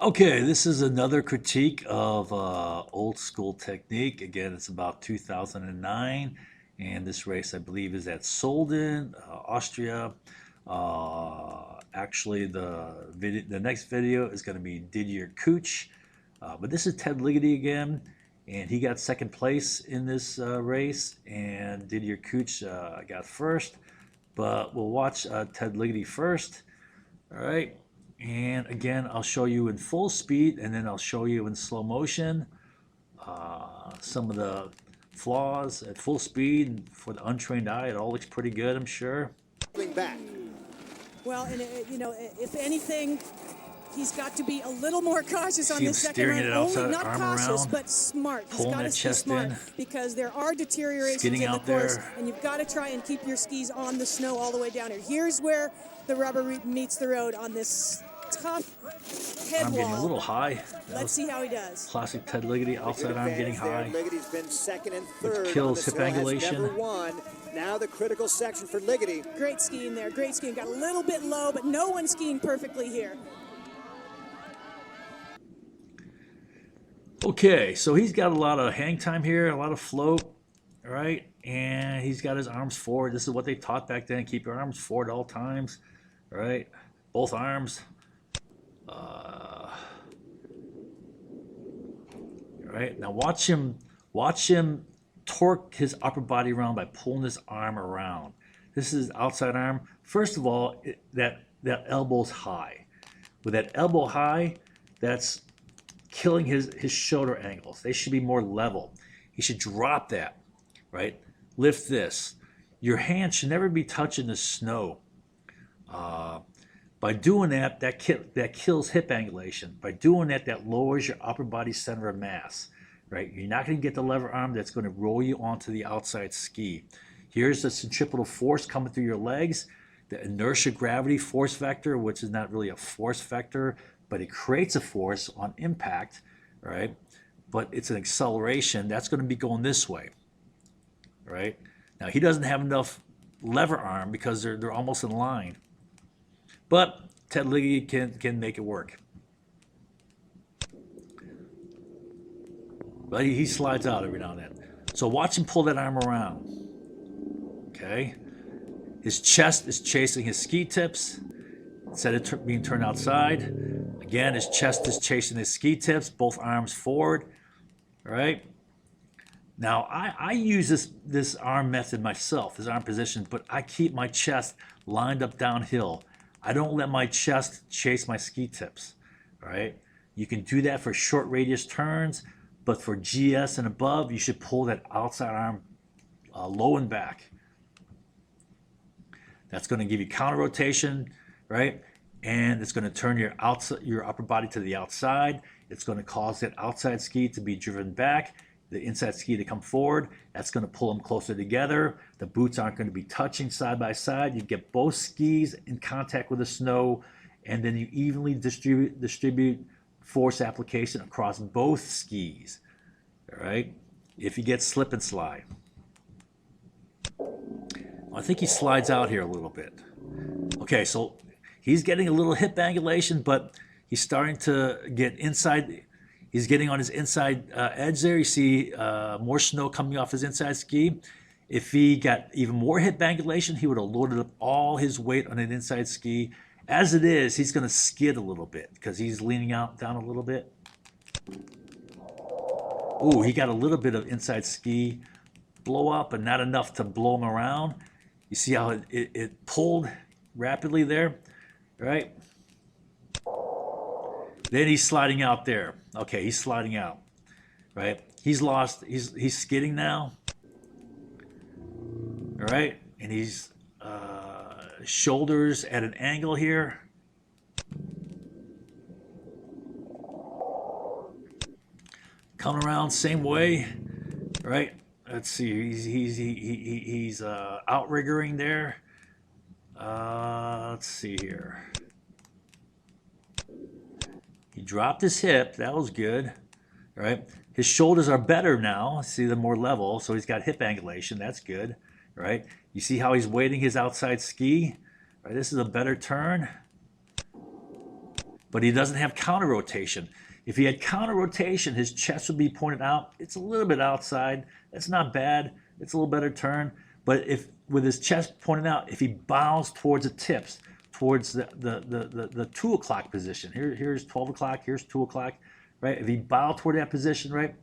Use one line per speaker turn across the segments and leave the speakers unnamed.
Okay, this is another critique of old school technique. Again, it's about 2009, and this race, I believe, is at Solden, Austria. Actually, the next video is going to be Didier Cooch, but this is Ted Ligety again, and he got second place in this race, and Didier Cooch got first. But we'll watch Ted Ligety first. All right. And again, I'll show you in full speed and then I'll show you in slow motion some of the flaws at full speed. For the untrained eye, it all looks pretty good, I'm sure.
Back.
Well, and if anything, he's got to be a little more cautious on this second
steering
run.
it
Only
outside,
not
arm
cautious,
around,
but smart. He's
pulling
got to
that
stay
chest
smart
in,
because there are deteriorations
skidding
in the
out
course,
there.
and you've got to try and keep your skis on the snow all the way down here. Here's where the rubber meets the road on this tough head
I'm
wall.
getting a little high.
Let's see how he does.
Classic Ted Ligety, outside arm getting high.
Ligaty's been second and third.
Which kills hip angulation.
Never won. Now the critical section for Ligety.
Great skiing there. Great skiing. Got a little bit low, but no one skiing perfectly here.
Okay, so he's got a lot of hang time here, a lot of float, all right? And he's got his arms forward. This is what they taught back then. Keep your arms forward at all times, all right? Both arms. All right, now watch him torque his upper body around by pulling his arm around. This is outside arm. First of all, that elbow's high. With that elbow high, that's killing his shoulder angles. They should be more level. He should drop that, right? Lift this. Your hand should never be touching the snow. By doing that, that kills hip angulation. By doing that, that lowers your upper body center of mass, right? You're not going to get the lever arm that's going to roll you onto the outside ski. Here's the centripetal force coming through your legs, the inertia gravity force vector, which is not really a force vector, but it creates a force on impact, right? But it's an acceleration that's going to be going this way, right? Now he doesn't have enough lever arm because they're almost in line, but Ted Ligety can make it work. But he slides out every now and then. So watch him pull that arm around. Okay, his chest is chasing his ski tips instead of being turned outside. Again, his chest is chasing his ski tips, both arms forward. All right. Now, I use this arm method myself, this arm position, but I keep my chest lined up downhill. I don't let my chest chase my ski tips. All right. You can do that for short radius turns, but for GS and above, you should pull that outside arm low and back. That's going to give you counter rotation, right? And it's going to turn your upper body to the outside. It's going to cause that outside ski to be driven back, the inside ski to come forward. That's going to pull them closer together. The boots aren't going to be touching side by side. You get both skis in contact with the snow, and then you evenly distribute force application across both skis. All right. If you get slip and slide, I think he slides out here a little bit. Okay, so he's getting a little hip angulation, but he's starting to get inside. He's getting on his inside edge there. You see more snow coming off his inside ski. If he got even more hip angulation, he would have loaded up all his weight on an inside ski. As it is, he's going to skid a little bit because he's leaning out down a little bit. Ooh, he got a little bit of inside ski blow up, but not enough to blow him around. You see how it pulled rapidly there, right? Then he's sliding out there. Okay, he's sliding out, right? He's lost. He's skidding now, all right? And he's shoulders at an angle here. Coming around same way, right? Let's see. He's outriggering there. Let's see here. He dropped his hip. That was good, right? His shoulders are better now. See, they're more level, so he's got hip angulation. That's good, right? You see how he's weighting his outside ski? Right, this is a better turn. but he doesn't have counter rotation. If he had counter rotation, his chest would be pointed out. It's a little bit outside. That's not bad. It's a little better turn. But if with his chest pointed out, if he bows towards the tips, towards the 2 o'clock position, here's 12 o'clock, here's 2 o'clock, right? If he bowed toward that position, right,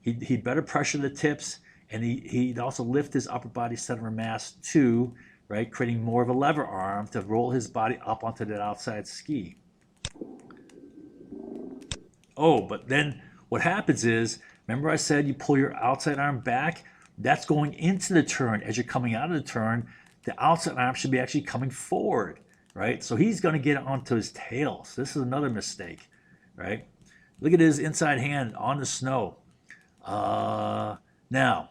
he'd better pressure the tips, and he'd also lift his upper body center of mass too, right, creating more of a lever arm to roll his body up onto that outside ski. Oh, but then what happens is, remember I said you pull your outside arm back? That's going into the turn. As you're coming out of the turn, the outside arm should be actually coming forward, right? So he's going to get onto his tail. So this is another mistake, right? Look at his inside hand on the snow. Now,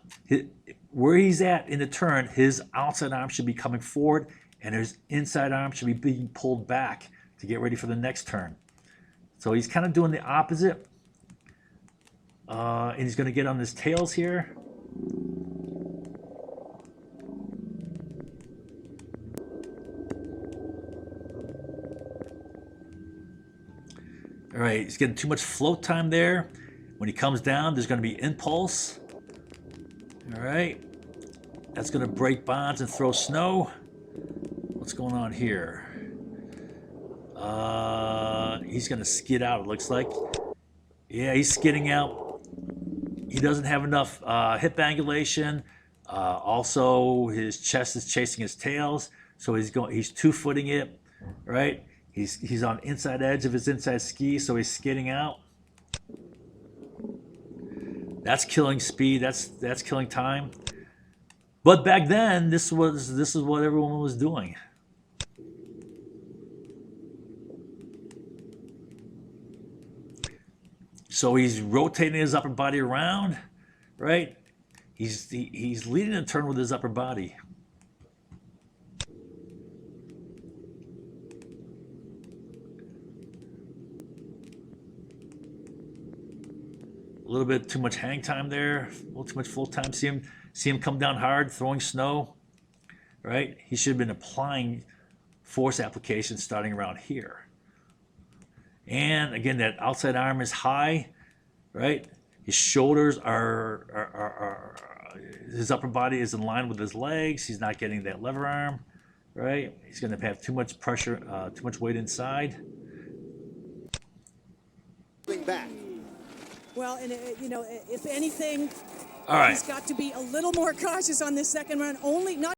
where he's at in the turn, his outside arm should be coming forward, and his inside arm should be being pulled back to get ready for the next turn. So he's kind of doing the opposite. And he's going to get on his tails here. All right, he's getting too much float time there. When he comes down, there's going to be impulse. All right, that's going to break bonds and throw snow. What's going on here? He's going to skid out, it looks like. Yeah, he's skidding out. He doesn't have enough hip angulation. Also, his chest is chasing his tails, so he's 2-footing it, right? He's on inside edge of his inside ski, so he's skidding out. That's killing speed. That's killing time. But back then, this is what everyone was doing. So he's rotating his upper body around, right? He's leading the turn with his upper body. A little bit too much hang time there, a little too much full time. See him come down hard, throwing snow, right? He should have been applying force application starting around here. And again, that outside arm is high, right? His shoulders his upper body is in line with his legs. He's not getting that lever arm, right? He's going to have too much pressure, too much weight inside.
Back.
Well, and if anything,
all right,
he's got to be a little more cautious on this second run. Not